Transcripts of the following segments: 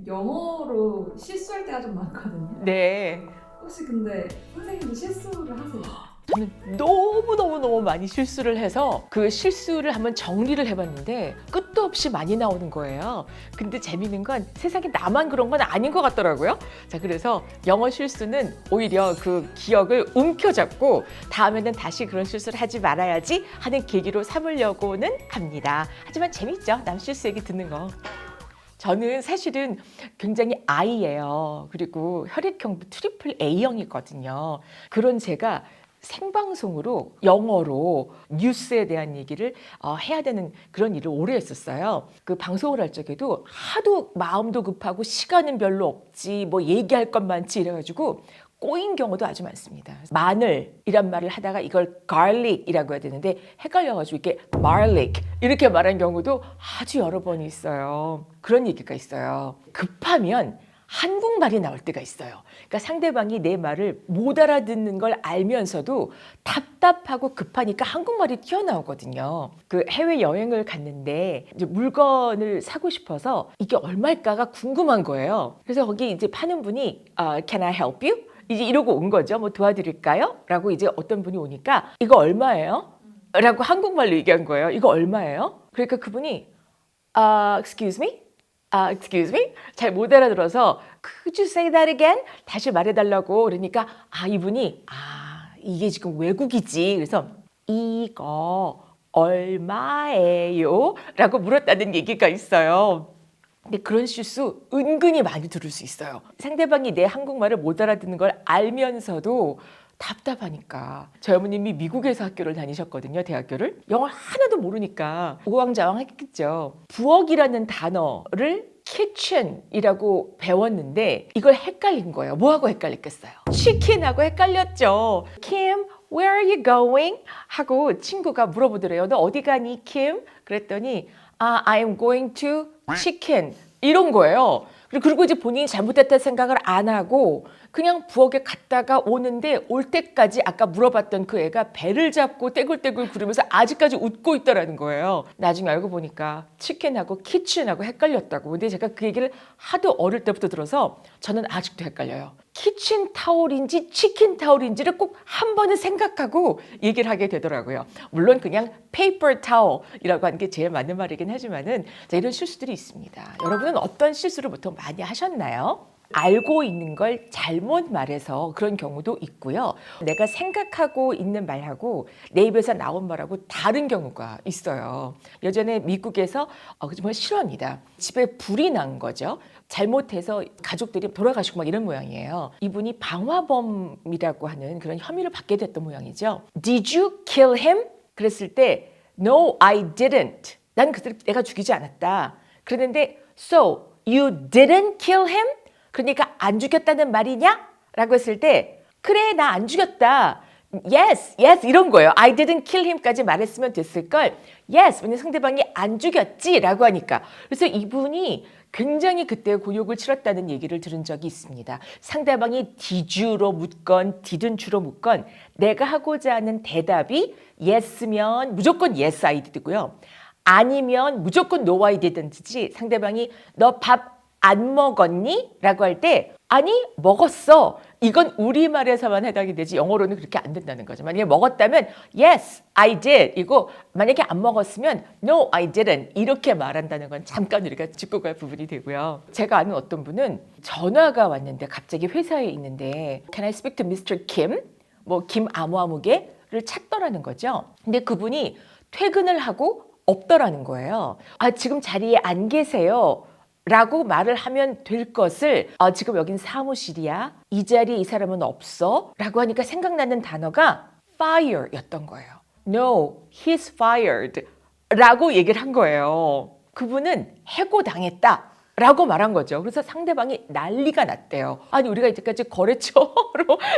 영어로 실수할 때가 좀 많거든요. 네. 혹시 근데 선생님도 실수를 하세요? 저는 너무 많이 실수를 해서 그 실수를 한번 정리를 해봤는데 끝도 없이 많이 나오는 거예요. 근데 재밌는 건 세상에 나만 그런 건 아닌 것 같더라고요. 자, 그래서 영어 실수는 오히려 그 기억을 움켜잡고 다음에는 다시 그런 실수를 하지 말아야지 하는 계기로 삼으려고는 합니다. 하지만 재밌죠? 남 실수 얘기 듣는 거. 저는 사실은 굉장히 I예요. 그리고 혈액형도 트리플 A형이거든요. 그런 제가 생방송으로 영어로 뉴스에 대한 얘기를 해야 되는 그런 일을 오래 했었어요. 그 방송을 할 적에도 하도 마음도 급하고 시간은 별로 없지 뭐 얘기할 것 많지 이래가지고 꼬인 경우도 아주 많습니다. 마늘이란 말을 하다가 이걸 garlic이라고 해야 되는데 헷갈려가지고 이렇게 garlic 이렇게 말한 경우도 아주 여러 번 있어요. 그런 얘기가 있어요. 급하면 한국말이 나올 때가 있어요. 그러니까 상대방이 내 말을 못 알아듣는 걸 알면서도 답답하고 급하니까 한국말이 튀어나오거든요. 그 해외여행을 갔는데 이제 물건을 사고 싶어서 이게 얼마일까가 궁금한 거예요. 그래서 거기 이제 파는 분이 Can I help you? 이제 이러고 온 거죠. 뭐 도와드릴까요? 라고 이제 어떤 분이 오니까 이거 얼마예요? 라고 한국말로 얘기한 거예요. 이거 얼마예요? 그러니까 그분이 excuse me? excuse me? 잘 못 알아들어서 could you say that again? 다시 말해달라고 그러니까 이분이 이게 지금 외국이지. 그래서 이거 얼마예요? 라고 물었다는 얘기가 있어요. 근데 그런 실수 은근히 많이 들을 수 있어요. 상대방이 내 한국말을 못 알아듣는 걸 알면서도 답답하니까. 저희 어머님이 미국에서 학교를 다니셨거든요. 대학교를. 영어를 하나도 모르니까 우왕좌왕했겠죠. 부엌이라는 단어를 kitchen이라고 배웠는데 이걸 헷갈린 거예요. 뭐하고 헷갈렸겠어요? 치킨하고 헷갈렸죠. Kim, where are you going? 하고 친구가 물어보더래요. 너 어디 가니, Kim? 그랬더니 I am going to chicken 이런 거예요. 그리고 이제 본인이 잘못했다는 생각을 안 하고 그냥 부엌에 갔다가 오는데 올 때까지 아까 물어봤던 그 애가 배를 잡고 떼굴떼굴 구르면서 아직까지 웃고 있더라는 거예요. 나중에 알고 보니까 치킨하고 키친하고 헷갈렸다고. 근데 제가 그 얘기를 하도 어릴 때부터 들어서 저는 아직도 헷갈려요. 키친 타올인지 치킨 타올인지를 꼭 한 번은 생각하고 얘기를 하게 되더라고요. 물론 그냥 페이퍼 타올이라고 하는 게 제일 맞는 말이긴 하지만은 이런 실수들이 있습니다. 여러분은 어떤 실수를 보통 많이 하셨나요? 알고 있는 걸 잘못 말해서 그런 경우도 있고요. 내가 생각하고 있는 말하고 내 입에서 나온 말하고 다른 경우가 있어요. 예전에 미국에서 정말 실화입니다. 집에 불이 난 거죠. 잘못해서 가족들이 돌아가시고 막 이런 모양이에요. 이분이 방화범이라고 하는 그런 혐의를 받게 됐던 모양이죠. Did you kill him? 그랬을 때 No, I didn't. 난 그들을 내가 죽이지 않았다. 그랬는데 So, you didn't kill him? 그러니까 안 죽였다는 말이냐? 라고 했을 때 그래 나 안 죽였다. Yes, yes 이런 거예요. I didn't kill him까지 말했으면 됐을 걸 Yes, 왜냐면 상대방이 안 죽였지 라고 하니까. 그래서 이분이 굉장히 그때 곤욕을 치렀다는 얘기를 들은 적이 있습니다. 상대방이 did you로 묻건 didn't you로 묻건 내가 하고자 하는 대답이 yes면 무조건 yes I did고요. 아니면 무조건 no I didn't지 상대방이 너 밥 안 먹었니? 라고 할 때 아니 먹었어. 이건 우리말에서만 해당이 되지 영어로는 그렇게 안 된다는 거죠. 만약에 먹었다면 yes, I did 이고 만약에 안 먹었으면 no, I didn't 이렇게 말한다는 건 잠깐 우리가 짚고 갈 부분이 되고요. 제가 아는 어떤 분은 전화가 왔는데 갑자기 회사에 있는데 Can I speak to Mr. Kim? 뭐 김 아무아무개를 찾더라는 거죠. 근데 그분이 퇴근을 하고 없더라는 거예요. 지금 자리에 안 계세요. 라고 말을 하면 될 것을 지금 여긴 사무실이야. 이 자리에 이 사람은 없어. 라고 하니까 생각나는 단어가 fire 였던 거예요. No, he's fired. 라고 얘기를 한 거예요. 그분은 해고당했다. 라고 말한 거죠. 그래서 상대방이 난리가 났대요. 아니 우리가 이제까지 거래처로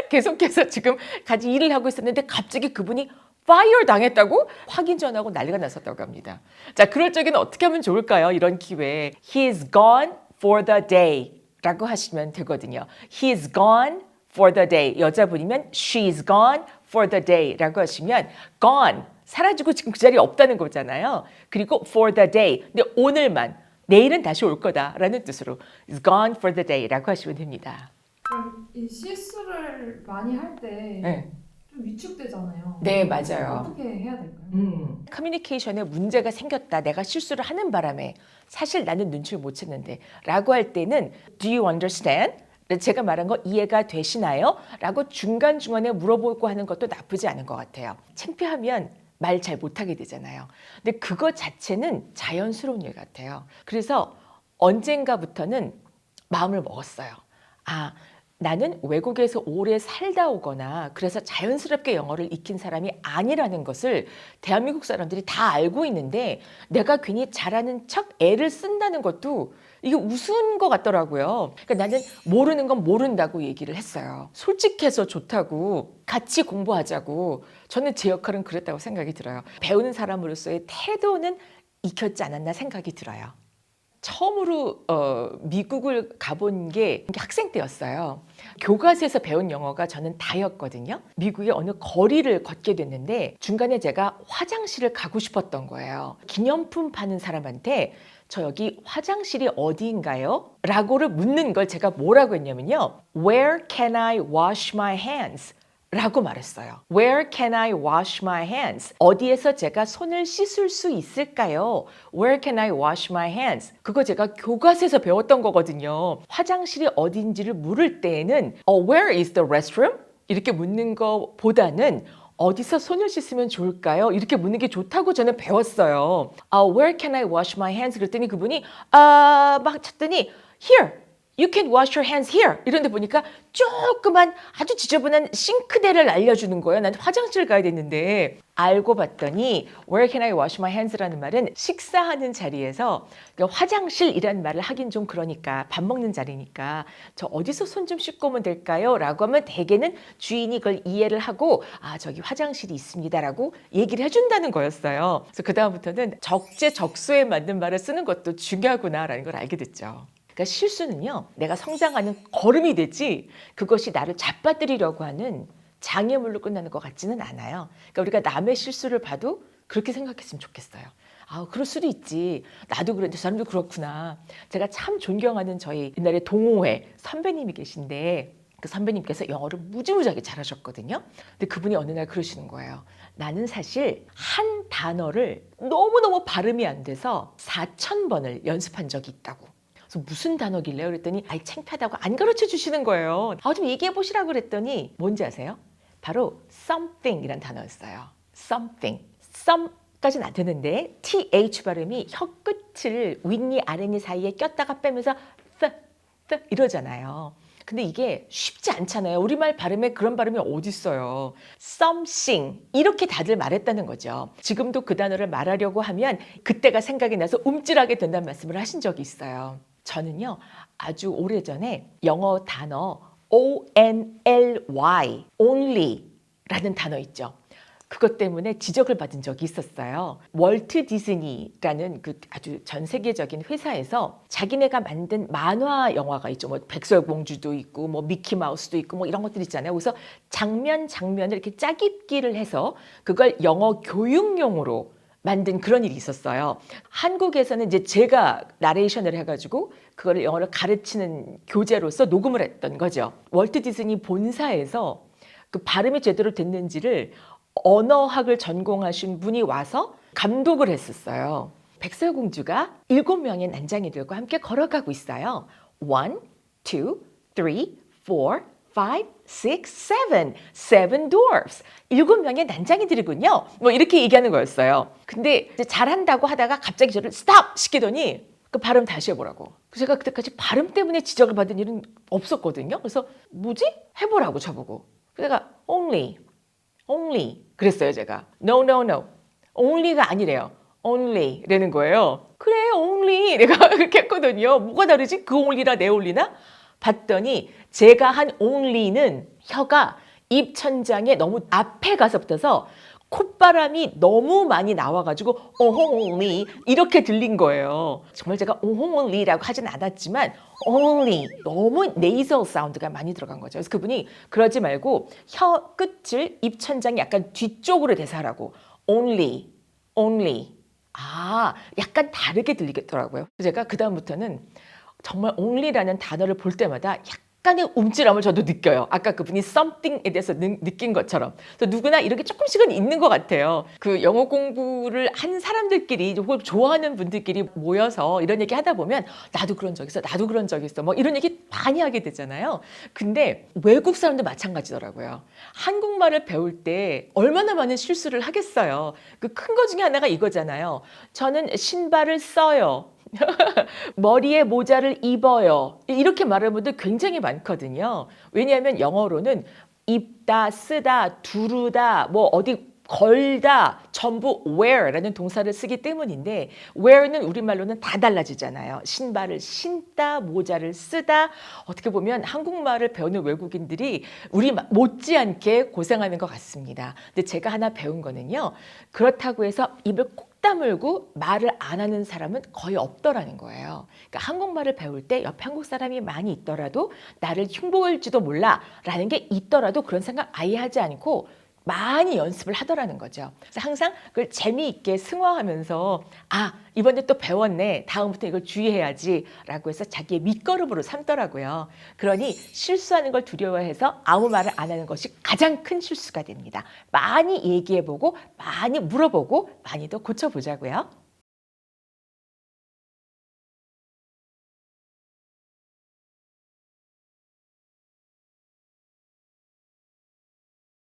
계속해서 지금 같이 일을 하고 있었는데 갑자기 그분이 파이어 당했다고 확인 전하고 난리가 났었다고 합니다. 자, 그럴 적에는 어떻게 하면 좋을까요? 이런 기회에 He is gone for the day 라고 하시면 되거든요. He is gone for the day. 여자분이면 She is gone for the day 라고 하시면 gone, 사라지고 지금 그 자리에 없다는 거잖아요. 그리고 for the day, 근데 오늘만 내일은 다시 올 거다라는 뜻으로 is gone for the day라고 하시면 됩니다. 그럼 이 실수를 많이 할 때 좀 네. 위축되잖아요. 네, 맞아요. 어떻게 해야 될까요? 커뮤니케이션에 문제가 생겼다. 내가 실수를 하는 바람에 사실 나는 눈치를 못 챘는데 라고 할 때는 Do you understand? 제가 말한 거 이해가 되시나요? 라고 중간중간에 물어보고 하는 것도 나쁘지 않은 것 같아요. 창피하면 말 잘 못하게 되잖아요. 근데 그거 자체는 자연스러운 일 같아요. 그래서 언젠가부터는 마음을 먹었어요. 아, 나는 외국에서 오래 살다 오거나 그래서 자연스럽게 영어를 익힌 사람이 아니라는 것을 대한민국 사람들이 다 알고 있는데 내가 괜히 잘하는 척 애를 쓴다는 것도 이게 우스운 것 같더라고요. 그러니까 나는 모르는 건 모른다고 얘기를 했어요. 솔직해서 좋다고 같이 공부하자고 저는 제 역할은 그랬다고 생각이 들어요. 배우는 사람으로서의 태도는 익혔지 않았나 생각이 들어요. 처음으로 미국을 가본 게 학생 때였어요. 교과서에서 배운 영어가 저는 다였거든요. 미국의 어느 거리를 걷게 됐는데 중간에 제가 화장실을 가고 싶었던 거예요. 기념품 파는 사람한테 저 여기 화장실이 어디인가요? 라고를 묻는 걸 제가 뭐라고 했냐면요. Where can I wash my hands? 라고 말했어요. Where can I wash my hands? 어디에서 제가 손을 씻을 수 있을까요? Where can I wash my hands? 그거 제가 교과서에서 배웠던 거거든요. 화장실이 어딘지를 물을 때에는 Where is the restroom? 이렇게 묻는 것보다는 어디서 손을 씻으면 좋을까요? 이렇게 묻는 게 좋다고 저는 배웠어요. Where can I wash my hands? 그랬더니 그분이 막 찾더니 Here! You can wash your hands here. 이런데 보니까 조그만 아주 지저분한 싱크대를 알려주는 거예요. 난 화장실 가야 됐는데 알고 봤더니 Where can I wash my hands라는 말은 식사하는 자리에서 화장실이라는 말을 하긴 좀 그러니까 밥 먹는 자리니까 저 어디서 손 좀 씻고 오면 될까요? 라고 하면 대개는 주인이 그걸 이해를 하고 저기 화장실이 있습니다라고 얘기를 해준다는 거였어요. 그래서 그 다음부터는 적재적소에 맞는 말을 쓰는 것도 중요하구나라는 걸 알게 됐죠. 그러니까 실수는요, 내가 성장하는 걸음이 되지 그것이 나를 잡아들이려고 하는 장애물로 끝나는 것 같지는 않아요. 그러니까 우리가 남의 실수를 봐도 그렇게 생각했으면 좋겠어요. 그럴 수도 있지. 나도 그런데 저 사람도 그렇구나. 제가 참 존경하는 저희 옛날에 동호회 선배님이 계신데 그 선배님께서 영어를 무지무지하게 잘하셨거든요. 근데 그분이 어느 날 그러시는 거예요. 나는 사실 한 단어를 너무너무 발음이 안 돼서 4,000번을 연습한 적이 있다고. 무슨 단어길래요? 그랬더니 창피하다고 안 가르쳐 주시는 거예요. 좀 얘기해 보시라고 그랬더니 뭔지 아세요? 바로 something이란 단어였어요. something. some까지는 안 되는데 th 발음이 혀 끝을 윗니 아랫니 사이에 꼈다가 빼면서 th 이러잖아요. 근데 이게 쉽지 않잖아요. 우리말 발음에 그런 발음이 어디 있어요. something 이렇게 다들 말했다는 거죠. 지금도 그 단어를 말하려고 하면 그때가 생각이 나서 움찔하게 된다는 말씀을 하신 적이 있어요. 저는요, 아주 오래전에 영어 단어 only, only라는 단어 있죠. 그것 때문에 지적을 받은 적이 있었어요. 월트 디즈니라는 그 아주 전 세계적인 회사에서 자기네가 만든 만화 영화가 있죠. 뭐 백설공주도 있고 뭐 미키마우스도 있고 뭐 이런 것들 있잖아요. 그래서 장면을 이렇게 짜깁기를 해서 그걸 영어 교육용으로 만든 그런 일이 있었어요. 한국에서는 이제 제가 나레이션을 해가지고 그거를 영어를 가르치는 교재로서 녹음을 했던 거죠. 월트 디즈니 본사에서 그 발음이 제대로 됐는지를 언어학을 전공하신 분이 와서 감독을 했었어요. 백설공주가 7명의 난장이들과 함께 걸어가고 있어요. 1, 2, 3, 4, 5, 6, 7 dwarfs. 7명의 난장이들이군요. 뭐 이렇게 얘기하는 거였어요. 근데 이제 잘한다고 하다가 갑자기 저를 stop 시키더니 그 발음 다시 해보라고. 제가 그때까지 발음 때문에 지적을 받은 일은 없었거든요. 그래서 뭐지? 해보라고 저보고. 그래서 내가 only 그랬어요 제가. No. only가 아니래요. only라는 거예요. 그래 only 내가 그렇게 했거든요. 뭐가 다르지? 그 only라 내 only나? 봤더니 제가 한 only는 혀가 입천장에 너무 앞에 가서 붙어서 콧바람이 너무 많이 나와가지고 only 이렇게 들린 거예요. 정말 제가 only라고 하진 않았지만 only 너무 nasal 사운드가 많이 들어간 거죠. 그래서 그분이 그러지 말고 혀 끝을 입천장이 약간 뒤쪽으로 대서 하라고 only 약간 다르게 들리겠더라고요. 제가 그다음부터는 정말 only라는 단어를 볼 때마다 약간의 움찔함을 저도 느껴요. 아까 그분이 something에 대해서 느낀 것처럼. 그래서 누구나 이렇게 조금씩은 있는 것 같아요. 그 영어 공부를 한 사람들끼리 혹은 좋아하는 분들끼리 모여서 이런 얘기 하다 보면 나도 그런 적 있어, 나도 그런 적 있어, 뭐 이런 얘기 많이 하게 되잖아요. 근데 외국 사람도 마찬가지더라고요. 한국말을 배울 때 얼마나 많은 실수를 하겠어요. 그 큰 거 중에 하나가 이거잖아요. 저는 신발을 써요. 머리에 모자를 입어요. 이렇게 말하는 분들 굉장히 많거든요. 왜냐하면 영어로는 입다, 쓰다, 두르다, 뭐 어디 걸다 전부 wear라는 동사를 쓰기 때문인데 wear는 우리말로는 다 달라지잖아요. 신발을 신다, 모자를 쓰다. 어떻게 보면 한국말을 배우는 외국인들이 우리 못지않게 고생하는 것 같습니다. 근데 제가 하나 배운 거는요. 그렇다고 해서 입을 꼭 다물고 말을 안 하는 사람은 거의 없더라는 거예요. 그러니까 한국말을 배울 때 옆에 한국 사람이 많이 있더라도 나를 흉보일지도 몰라 라는 게 있더라도 그런 생각 아예 하지 않고 많이 연습을 하더라는 거죠. 그래서 항상 그걸 재미있게 승화하면서 이번에 또 배웠네. 다음부터 이걸 주의해야지 라고 해서 자기의 밑거름으로 삼더라고요. 그러니 실수하는 걸 두려워해서 아무 말을 안 하는 것이 가장 큰 실수가 됩니다. 많이 얘기해보고 많이 물어보고 많이 더 고쳐보자고요.